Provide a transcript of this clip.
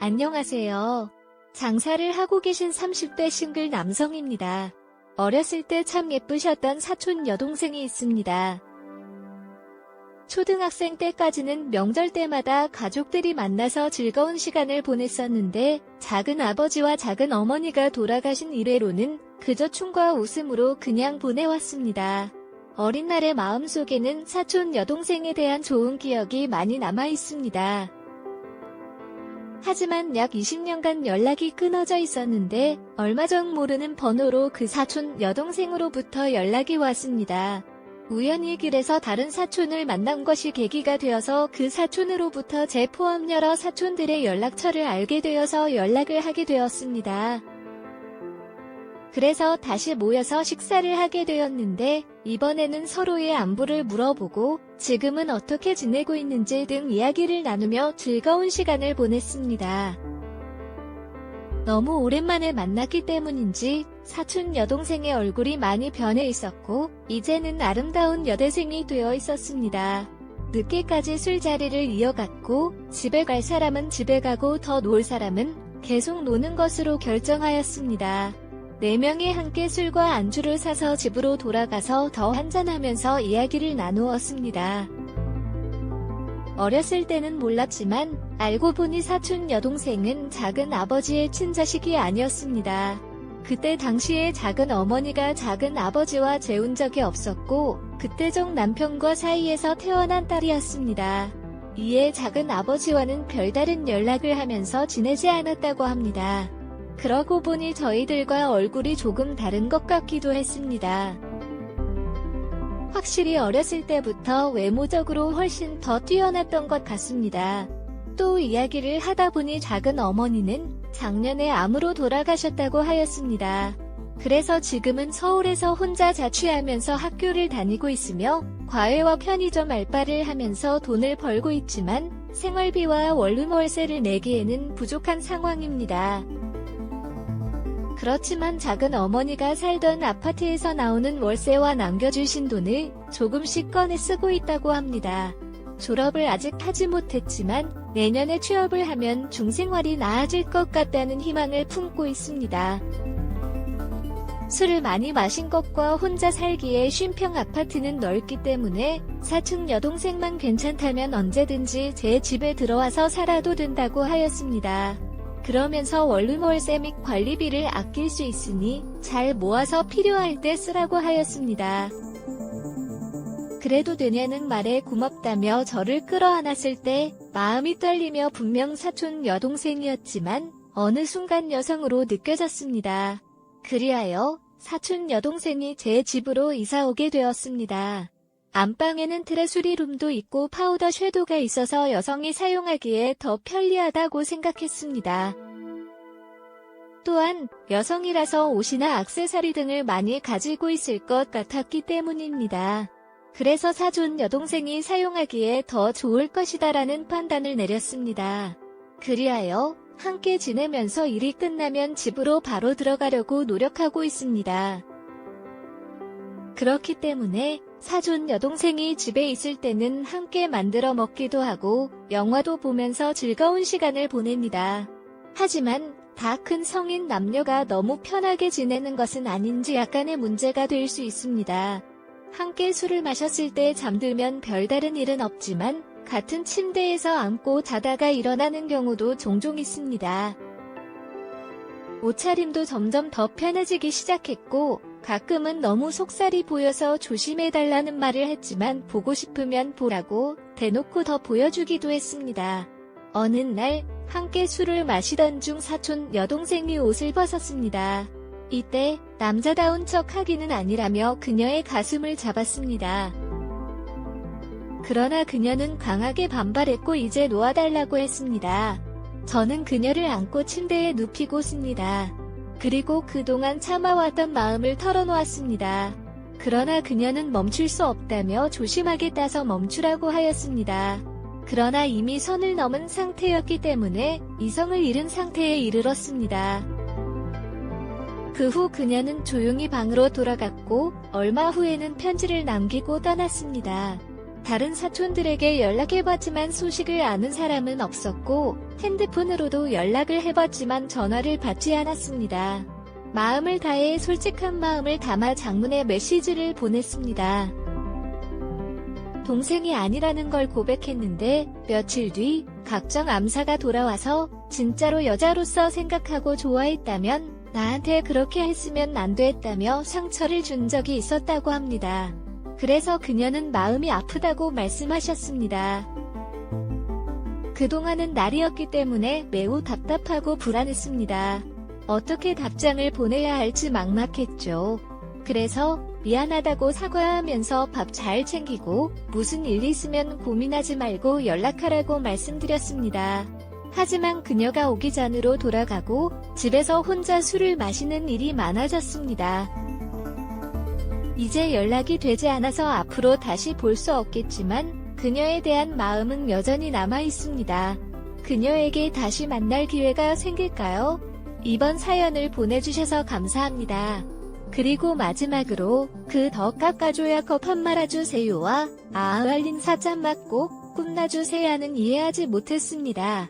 안녕하세요. 장사를 하고 계신 30대 싱글 남성입니다. 어렸을 때 참 예쁘셨던 사촌 여동생이 있습니다. 초등학생 때까지는 명절 때마다 가족들이 만나서 즐거운 시간을 보냈었는데 작은 아버지와 작은 어머니가 돌아가신 이래로는 그저 춤과 웃음으로 그냥 보내왔습니다. 어린 날의 마음속에는 사촌 여동생에 대한 좋은 기억이 많이 남아 있습니다. 하지만 약 20년간 연락이 끊어져 있었는데 얼마 전 모르는 번호로 그 사촌 여동생으로부터 연락이 왔습니다. 우연히 길에서 다른 사촌을 만난 것이 계기가 되어서 그 사촌으로부터 제 포함 여러 사촌들의 연락처를 알게 되어서 연락을 하게 되었습니다. 그래서 다시 모여서 식사를 하게 되었는데 이번에는 서로의 안부를 물어보고 지금은 어떻게 지내고 있는지 등 이야기를 나누며 즐거운 시간을 보냈습니다. 너무 오랜만에 만났기 때문인지 사촌 여동생의 얼굴이 많이 변해 있었고 이제는 아름다운 여대생이 되어 있었습니다. 늦게까지 술자리를 이어갔고 집에 갈 사람은 집에 가고 더 놀 사람은 계속 노는 것으로 결정하였습니다. 4명이 함께 술과 안주를 사서 집으로 돌아가서 더 한잔하면서 이야기를 나누었습니다. 어렸을 때는 몰랐지만 알고 보니 사촌 여동생은 작은 아버지의 친자식이 아니었습니다. 그때 당시에 작은 어머니가 작은 아버지와 재운 적이 없었고 그때적 남편과 사이에서 태어난 딸이었습니다. 이에 작은 아버지와는 별다른 연락을 하면서 지내지 않았다고 합니다. 그러고 보니 저희들과 얼굴이 조금 다른 것 같기도 했습니다. 확실히 어렸을 때부터 외모적으로 훨씬 더 뛰어났던 것 같습니다. 또 이야기를 하다 보니 작은 어머니는 작년에 암으로 돌아가셨다고 하였습니다. 그래서 지금은 서울에서 혼자 자취하면서 학교를 다니고 있으며 과외와 편의점 알바를 하면서 돈을 벌고 있지만 생활비와 원룸 월세를 내기에는 부족한 상황입니다. 그렇지만 작은 어머니가 살던 아파트에서 나오는 월세와 남겨주신 돈을 조금씩 꺼내 쓰고 있다고 합니다. 졸업을 아직 하지 못했지만 내년에 취업을 하면 중생활이 나아질 것 같다는 희망을 품고 있습니다. 술을 많이 마신 것과 혼자 살기에 쉼평 아파트는 넓기 때문에 사촌 여동생만 괜찮다면 언제든지 제 집에 들어와서 살아도 된다고 하였습니다. 그러면서 원룸 월세 및 관리비를 아낄 수 있으니 잘 모아서 필요할 때 쓰라고 하였습니다. 그래도 되냐는 말에 고맙다며 저를 끌어안았을 때 마음이 떨리며 분명 사촌 여동생이었지만 어느 순간 여성으로 느껴졌습니다. 그리하여 사촌 여동생이 제 집으로 이사 오게 되었습니다. 안방에는 트레수리룸도 있고 파우더 섀도우가 있어서 여성이 사용하기에 더 편리하다고 생각했습니다. 또한 여성이라서 옷이나 액세서리 등을 많이 가지고 있을 것 같았기 때문입니다. 그래서 사촌 여동생이 사용하기에 더 좋을 것이다라는 판단을 내렸습니다. 그리하여 함께 지내면서 일이 끝나면 집으로 바로 들어가려고 노력하고 있습니다. 그렇기 때문에 사촌 여동생이 집에 있을 때는 함께 만들어 먹기도 하고 영화도 보면서 즐거운 시간을 보냅니다. 하지만 다 큰 성인 남녀가 너무 편하게 지내는 것은 아닌지 약간의 문제가 될 수 있습니다. 함께 술을 마셨을 때 잠들면 별다른 일은 없지만 같은 침대에서 앉고 자다가 일어나는 경우도 종종 있습니다. 옷차림도 점점 더 편해지기 시작했고 가끔은 너무 속살이 보여서 조심해달라는 말을 했지만 보고 싶으면 보라고 대놓고 더 보여주기도 했습니다. 어느 날 함께 술을 마시던 중 사촌 여동생이 옷을 벗었습니다. 이때 남자다운 척 하기는 아니라며 그녀의 가슴을 잡았습니다. 그러나 그녀는 강하게 반발했고 이제 놓아달라고 했습니다. 저는 그녀를 안고 침대에 눕히고습니다. 그리고 그동안 참아왔던 마음을 털어놓았습니다. 그러나 그녀는 멈출 수 없다며 조심하게 따서 멈추라고 하였습니다. 그러나 이미 선을 넘은 상태였기 때문에 이성을 잃은 상태에 이르렀습니다. 그 후 그녀는 조용히 방으로 돌아갔고 얼마 후에는 편지를 남기고 떠났습니다. 다른 사촌들에게 연락해봤지만 소식을 아는 사람은 없었고 핸드폰으로도 연락을 해봤지만 전화를 받지 않았습니다. 마음을 다해 솔직한 마음을 담아 장문의 메시지를 보냈습니다. 동생이 아니라는 걸 고백했는데 며칠 뒤 각종 암사가 돌아와서 진짜로 여자로서 생각하고 좋아했다면 나한테 그렇게 했으면 안 됐다며 상처를 준 적이 있었다고 합니다. 그래서 그녀는 마음이 아프다고 말씀하셨습니다. 그동안은 날이었기 때문에 매우 답답하고 불안했습니다. 어떻게 답장을 보내야 할지 막막했죠. 그래서 미안하다고 사과하면서 밥 잘 챙기고 무슨 일 있으면 고민하지 말고 연락하라고 말씀드렸습니다. 하지만 그녀가 오기 전으로 돌아가고 집에서 혼자 술을 마시는 일이 많아졌습니다. 이제 연락이 되지 않아서 앞으로 다시 볼 수 없겠지만 그녀에 대한 마음은 여전히 남아 있습니다. 그녀에게 다시 만날 기회가 생길까요? 이번 사연을 보내주셔서 감사합니다. 그리고 마지막으로 그 더 깎아줘야 컵 한 말아주세요와 아알린 사자 맞고 꿈나주세요는 이해하지 못했습니다.